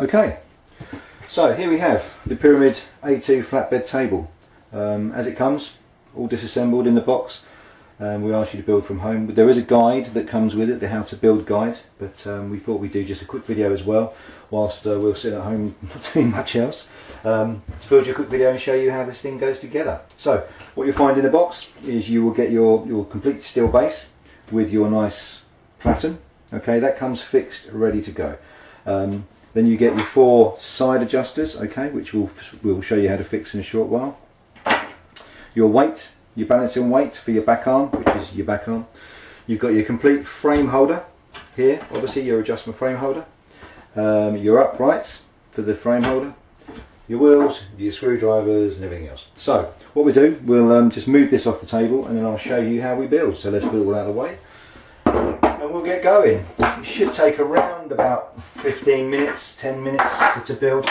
Okay, so here we have the Pyramid A2 flatbed table as it comes, all disassembled in the box. We ask you to build from home, but there is a guide that comes with it, the how to build guide, but we thought we'd do just a quick video as well whilst we'll sit at home not doing much else, to build you a quick video and show you how this thing goes together. So what you'll find in the box is you will get your complete steel base with your nice platen. Okay, that comes fixed, ready to go. Then you get your 4 side adjusters, okay, which we'll show you how to fix in a short while. Your weight, your balancing weight for your back arm, which is your back arm. You've got your complete frame holder here, obviously your adjustment frame holder. Your uprights for the frame holder. Your wheels, your screwdrivers and everything else. So what we do, we'll just move this off the table and then I'll show you how we build. So let's put it all out of the way and we'll get going. It should take around about 15 minutes, 10 minutes to build.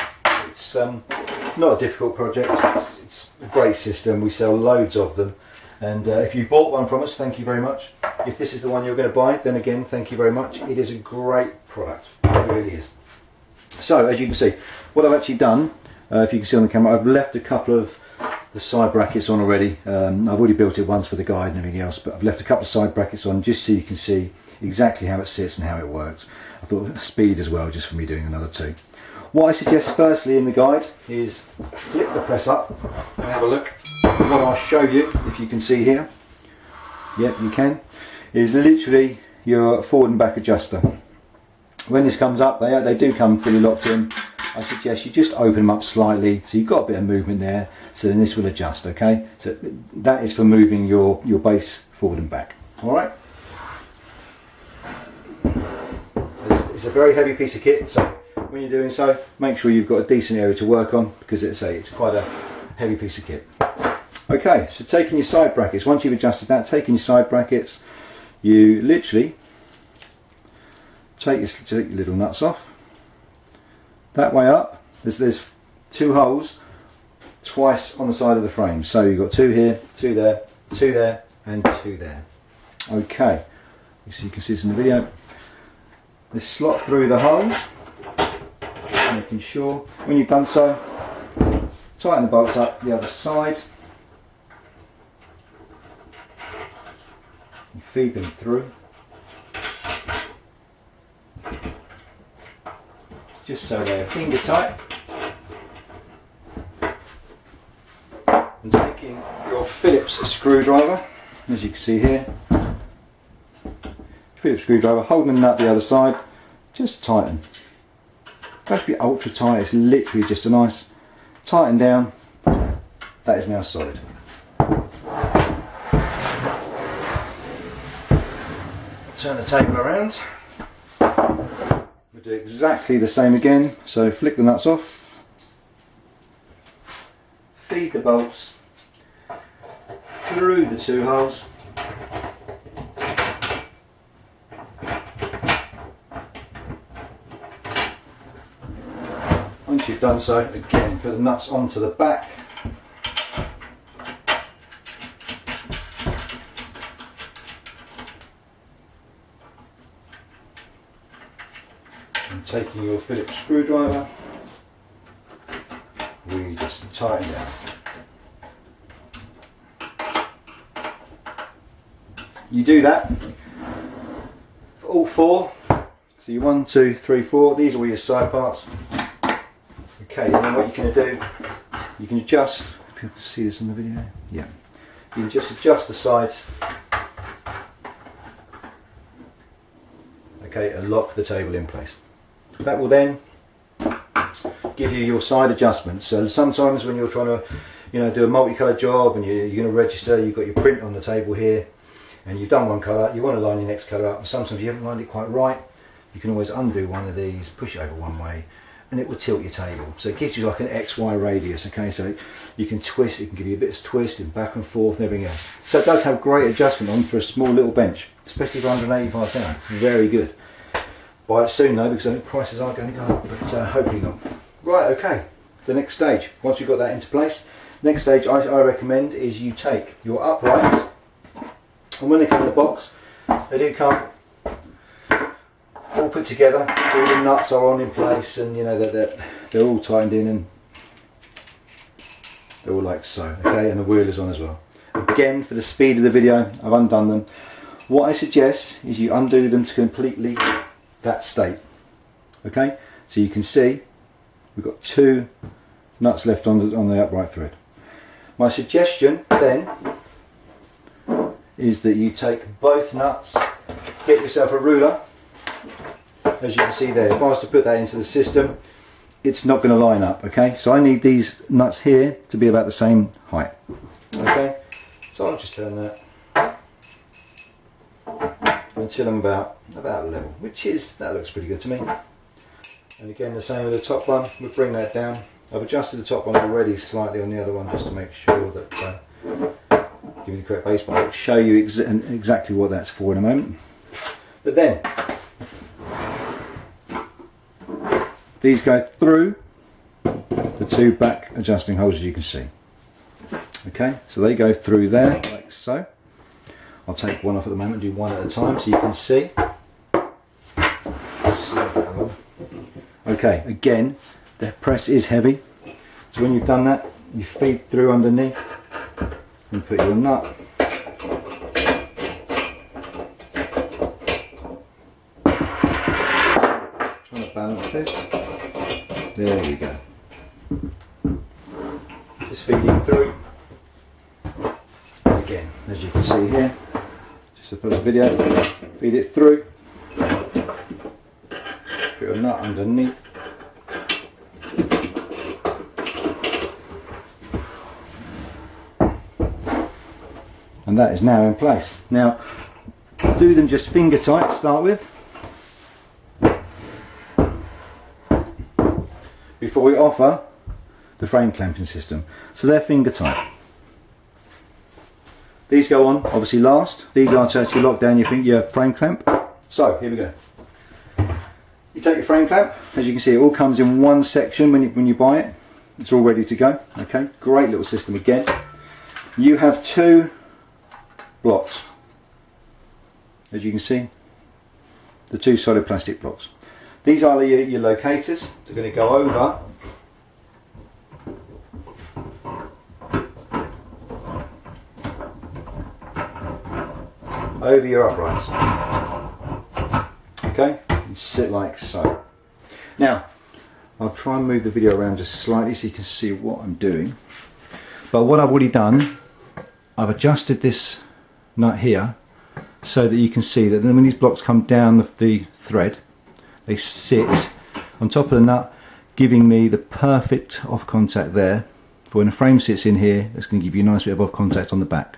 It's not a difficult project, it's a great system, we sell loads of them, and if you bought one from us, thank you very much. If this is the one you're going to buy, then again, thank you very much. It is a great product, it really is. So as you can see, what I've actually done, if you can see on the camera, I've left a couple of the side brackets on already. I've already built it once for the guide and everything else, but I've left a couple of side brackets on just so you can see exactly how it sits and how it works. I thought speed as well, just for me doing another 2. What I suggest firstly in the guide is flip the press up and have a look. What I'll show you, if you can see here, yep you can, is literally your forward and back adjuster. When this comes up, they do come fully locked in. I suggest you just open them up slightly so you've got a bit of movement there, so then this will adjust, okay? So that is for moving your base forward and back, alright? It's a very heavy piece of kit, so when you're doing so, make sure you've got a decent area to work on, because it's quite a heavy piece of kit. Okay, so taking your side brackets, once you've adjusted that, taking your side brackets, you literally take your little nuts off. That way up, there's 2 holes twice on the side of the frame. So you've got 2 here, 2 there, 2 there, and 2 there. Okay, so you can see this in the video. This slot through the holes, making sure when you've done so, tighten the bolt up the other side and feed them through, just so they're finger tight. And taking your Phillips screwdriver, as you can see here, Phillips screwdriver, holding the nut the other side, just tighten. Don't have to be ultra tight, it's literally just a nice tighten down. That is now solid. Turn the table around. We'll do exactly the same again, so flick the nuts off, feed the bolts through the 2 holes. Once you've done so, again put the nuts onto the back. And taking your Phillips screwdriver, we just tighten down. You do that for all 4. So you 1, 2, 3, 4. These are all your side parts. Okay, and then what you can do, you can adjust, if you can see this in the video, yeah, you can just adjust the sides, okay, and lock the table in place. That will then give you your side adjustments. So sometimes when you're trying to, do a multicolour job and you're going to register, you've got your print on the table here, and you've done one colour, you want to line your next colour up, and sometimes you haven't lined it quite right, you can always undo one of these, push it over one way, and it will tilt your table. So it gives you like an XY radius, okay, so you can twist, it can give you a bit of twist and back and forth and everything else. So it does have great adjustment on for a small little bench, especially for £185, very good. Buy it soon though, because I think prices are going to go up, but hopefully not. Right, okay, the next stage, once you've got that into place, next stage I recommend is you take your uprights, and when they come in the box, they do come all put together, so all the nuts are on in place, and you know they're all tightened in, and they're all like so, okay, and the wheel is on as well. Again, for the speed of the video, I've undone them. What I suggest is you undo them to completely that state, okay, so you can see we've got 2 nuts left on the upright thread. My suggestion then is that you take both nuts, get yourself a ruler. As you can see there, if I was to put that into the system, it's not going to line up, okay? So I need these nuts here to be about the same height, okay? So I'll just turn that until I'm about level, that looks pretty good to me. And again, the same with the top one, we'll bring that down. I've adjusted the top one already slightly on the other one just to make sure that give you the correct base, but I'll show you exactly what that's for in a moment. But then these go through the 2 back adjusting holes, as you can see. Okay, so they go through there like so. I'll take one off at the moment, do one at a time so you can see. Slide that along. Okay, again, the press is heavy, so when you've done that, you feed through underneath and put your nut. Trying to balance this. There you go. Just feeding through. And again, as you can see here, just to put the video, feed it through. Put your nut underneath. And that is now in place. Now, do them just finger tight to start with, before we offer the frame clamping system. So they're finger tight. These go on obviously last. These are to actually lock down your frame clamp. So here we go. You take your frame clamp, as you can see it all comes in one section when you buy it. It's all ready to go. Okay, great little system again. You have 2 blocks, as you can see, the 2 solid plastic blocks. These are your locators. They're going to go over your uprights. Okay, and sit like so. Now, I'll try and move the video around just slightly so you can see what I'm doing. But what I've already done, I've adjusted this nut here so that you can see that then when these blocks come down the thread, they sit on top of the nut, giving me the perfect off contact there for when the frame sits in here. That's going to give you a nice bit of off contact on the back.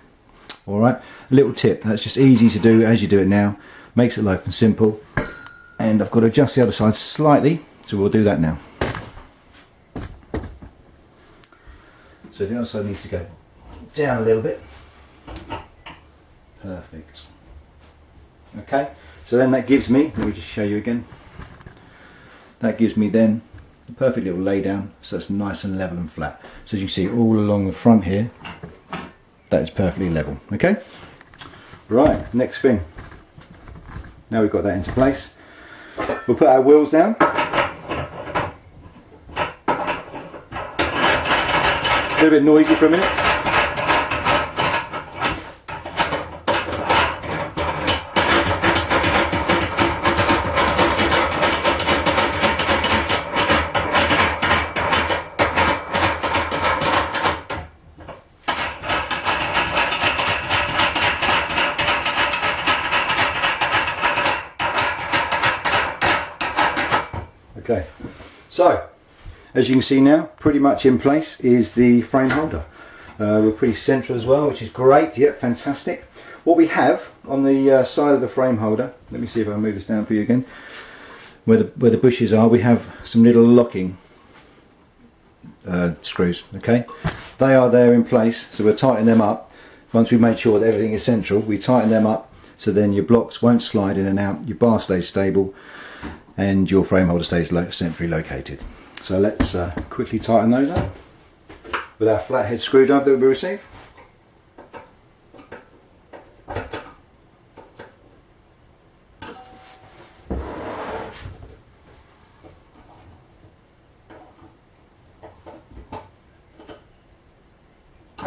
Alright, a little tip, that's just easy to do as you do it now, makes it light and simple. And I've got to adjust the other side slightly, so we'll do that now. So the other side needs to go down a little bit. Perfect. Okay, so then that gives me, let me just show you again, that gives me then a perfect little lay down, so it's nice and level and flat. So as you can see all along the front here, that is perfectly level. Okay, right, next thing, now we've got that into place, we'll put our wheels down. A little bit noisy for a minute. Okay, so as you can see now, pretty much in place is the frame holder. We're pretty central as well, which is great. Yep, fantastic. What we have on the side of the frame holder, let me see if I can move this down for you again, where the bushes are, we have some little locking screws. Okay, they are there in place, so we'll tighten them up. Once we've made sure that everything is central, we tighten them up so then your blocks won't slide in and out, your bar stays stable, and your frame holder stays centrally located. So let's quickly tighten those up with our flathead screwdriver that we receive.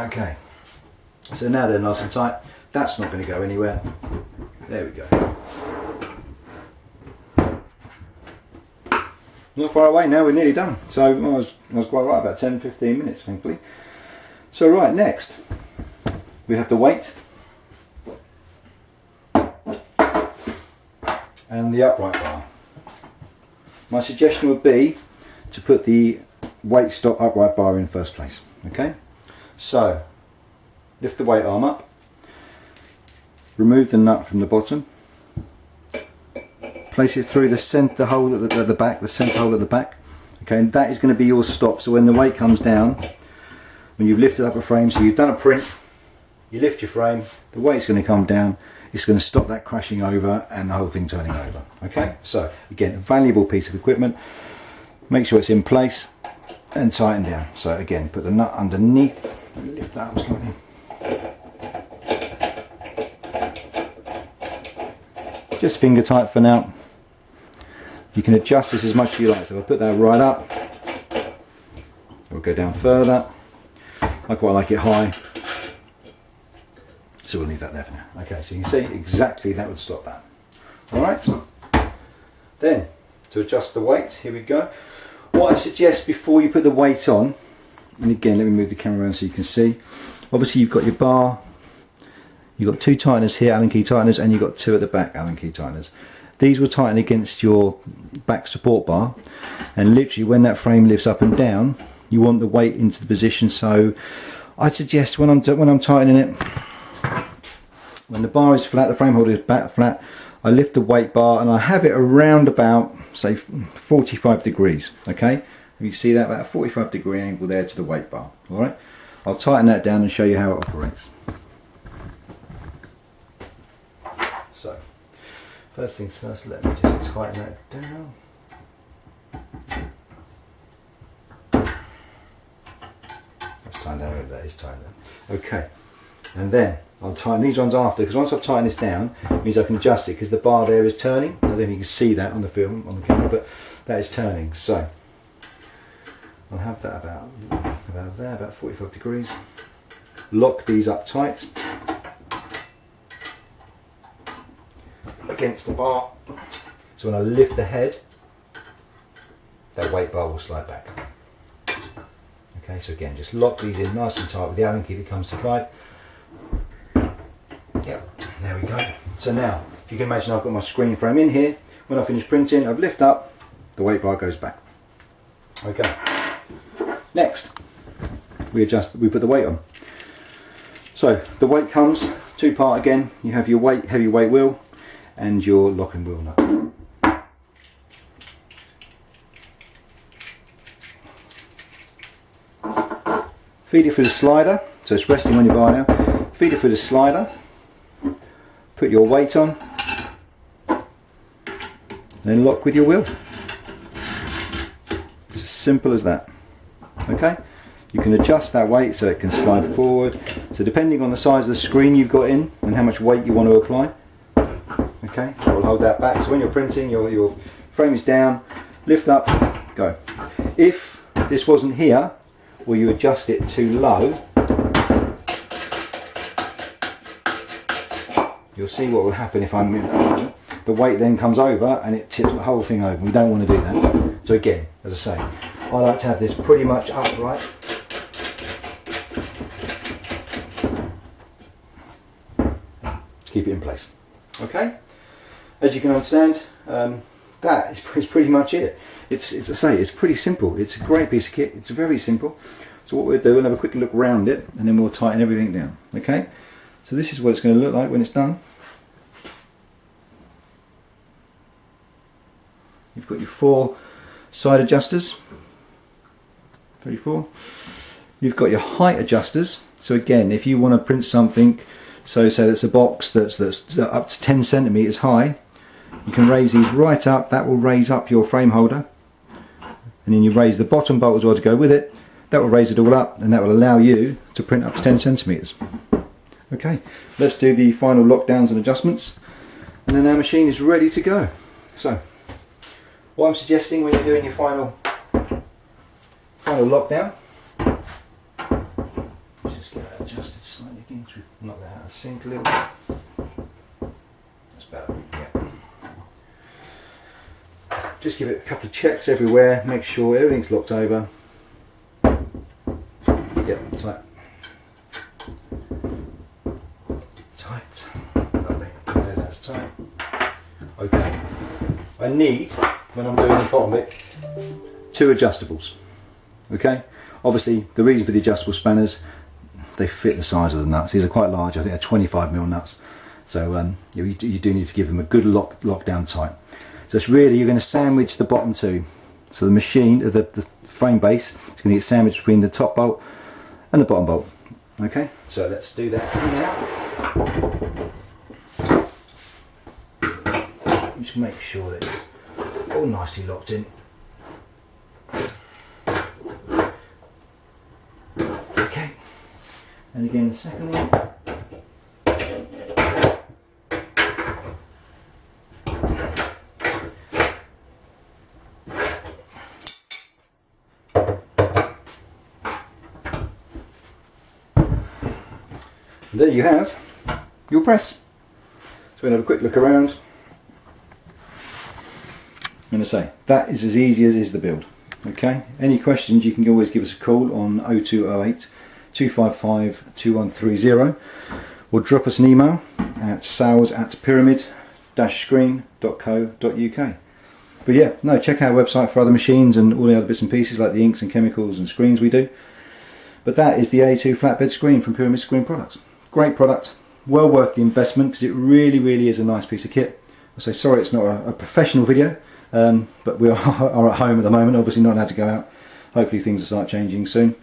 Okay, so now they're nice and tight. That's not going to go anywhere. There we go. Not far away now, we're nearly done. So I was quite right, about 10-15 minutes thankfully. So right, next we have the weight and the upright bar. My suggestion would be to put the weight stop upright bar in first place. Okay, so lift the weight arm up, remove the nut from the bottom, place it through the hole at the back, the centre hole at the back. Okay, and that is going to be your stop. So when the weight comes down, when you've lifted up a frame, so you've done a print, you lift your frame, the weight's going to come down, it's going to stop that crashing over and the whole thing turning over. Okay, so again, a valuable piece of equipment. Make sure it's in place and tighten down. So again, put the nut underneath, lift that up slightly. Just finger tight for now. You can adjust this as much as you like. So if I put that right up, we'll go down further. I quite like it high, so we'll leave that there for now. Okay, so you can see exactly that would stop that. Alright, then to adjust the weight, here we go. What I suggest before you put the weight on, and again let me move the camera around so you can see, obviously you've got your bar, you've got 2 tighteners here, Allen key tighteners, and you've got 2 at the back, Allen key tighteners. These will tighten against your back support bar, and literally when that frame lifts up and down, you want the weight into the position. So I'd suggest when I'm tightening it, when the bar is flat, the frame holder is back flat, I lift the weight bar and I have it around about, say, 45 degrees. Okay, you can see that, about a 45 degree angle there to the weight bar. All right, I'll tighten that down and show you how it operates. So first things first, let me just tighten that down. That's tightened down, that is tightened down. Okay, and then I'll tighten these ones after, because once I've tightened this down, it means I can adjust it, because the bar there is turning. I don't know if you can see that on the film, on the camera, but that is turning. So I'll have that about there, about 45 degrees. Lock these up tight against the bar, so when I lift the head, that weight bar will slide back. Okay, so again, just lock these in nice and tight with the Allen key that comes supplied. Yep, there we go. So now, if you can imagine, I've got my screen frame in here. When I finish printing, I've lifted up, the weight bar goes back. Okay. Next, we put the weight on. So the weight comes 2-part again. You have your heavy weight wheel and your lock and wheel nut. Feed it through the slider, so it's resting on your bar now. Feed it through the slider. Put your weight on, then lock with your wheel. It's as simple as that. Okay, you can adjust that weight so it can slide forward. So depending on the size of the screen you've got in and how much weight you want to apply, okay, that will hold that back. So when you're printing, your frame is down, lift up, go. If this wasn't here, or you adjust it too low, you'll see what will happen if I move that. The weight then comes over and it tips the whole thing over. We don't want to do that. So again, as I say, I like to have this pretty much upright. Keep it in place. Okay? As you can understand, that is pretty much it. It's as I say, it's pretty simple. It's a great piece of kit. It's very simple. So what we'll do, we'll have a quick look around it and then we'll tighten everything down. Okay? So this is what it's going to look like when it's done. You've got your 4 side adjusters. 34. You've got your height adjusters. So again, if you want to print something, so say that's a box that's up to 10 centimeters high, you can raise these right up. That will raise up your frame holder, and then you raise the bottom bolt as well to go with it. That will raise it all up, and that will allow you to print up to 10 centimeters. Okay, let's do the final lockdowns and adjustments, and then our machine is ready to go. So what I'm suggesting when you're doing your final lockdown, just get that that sink a little bit. That's better, yeah. Just give it a couple of checks everywhere, make sure everything's locked over. Yep, tight. Tight. Lovely. There, that's tight. Okay. I need, when I'm doing the bottom bit, 2 adjustables. Okay? Obviously, the reason for the adjustable spanners, they fit the size of the nuts. These are quite large, I think they're 25mm nuts. So you do need to give them a good lockdown tight. So it's really, you're going to sandwich the bottom two. So the machine, the frame base, is going to get sandwiched between the top bolt and the bottom bolt. Okay, so let's do that now. Just make sure that it's all nicely locked in. Okay, and again the second one. There you have your press. So we're going to have a quick look around. I'm going to say that is as easy as is the build. Okay, any questions you can always give us a call on 0208 255 2130 or drop us an email at sales@pyramid-screen.co.uk. But yeah, no, check our website for other machines and all the other bits and pieces like the inks and chemicals and screens we do. But that is the A2 flatbed screen from Pyramid Screen Products. Great product, well worth the investment because it really is a nice piece of kit. I say sorry it's not a professional video, but we are at home at the moment, obviously not allowed to go out. Hopefully things will start changing soon.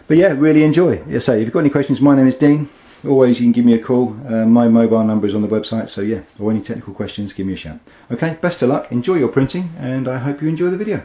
But yeah, really enjoy. As I say, if you've got any questions, my name is Dean. Always you can give me a call. My mobile number is on the website, so yeah, or any technical questions, give me a shout. Okay, best of luck, enjoy your printing, and I hope you enjoy the video.